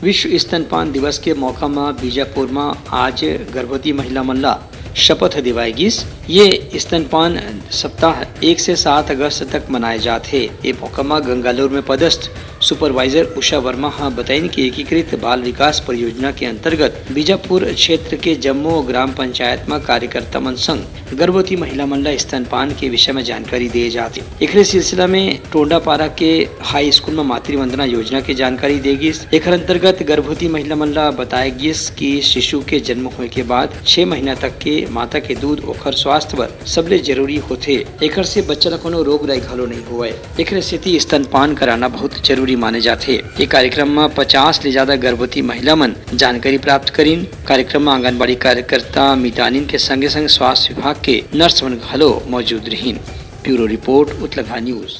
विश्व स्तनपान दिवस के मौका में बीजापुर में आज गर्भवती महिला मन ला शपथ दिवाई गिस। ये स्तनपान सप्ताह 1 से 7 अगस्त तक मनाए जाते हैं। ये मौका में गंगालूर में पदस्थ सुपरवाइजर उषा वर्मा बताइन कि एकीकृत बाल विकास परियोजना के अंतर्गत बीजापुर क्षेत्र के जम्मू ग्राम पंचायत में कार्यकर्ता मन संग गर्भवती महिला मन ला स्तनपान के विषय में जानकारी दिए जाती। एक सिलसिला में टोंडापारा के हाई स्कूल में मातृ वंदना योजना की जानकारी दे गिस। एक अंतर्गत गर्भवती महिला मन ला बताया गिस कि शिशु के जन्म होने के बाद 6 महीना तक के माता के दूध ओखर स्वास्थ्य बर सबले जरूरी होथे। एकर से बच्चा ला कोनो रोग राई घलो नहीं होवे। एकरे सेती स्तनपान कराना बहुत जरूरी माने जाथे। ये कार्यक्रम में 50 ले ज्यादा गर्भवती महिला मन जानकारी प्राप्त करीन। कार्यक्रम में आंगनबाड़ी कार्यकर्ता मितानिन के संगे संग स्वास्थ्य विभाग के नर्स मन घलो मौजूद रहीन। ब्यूरो रिपोर्ट उत्तलघा न्यूज।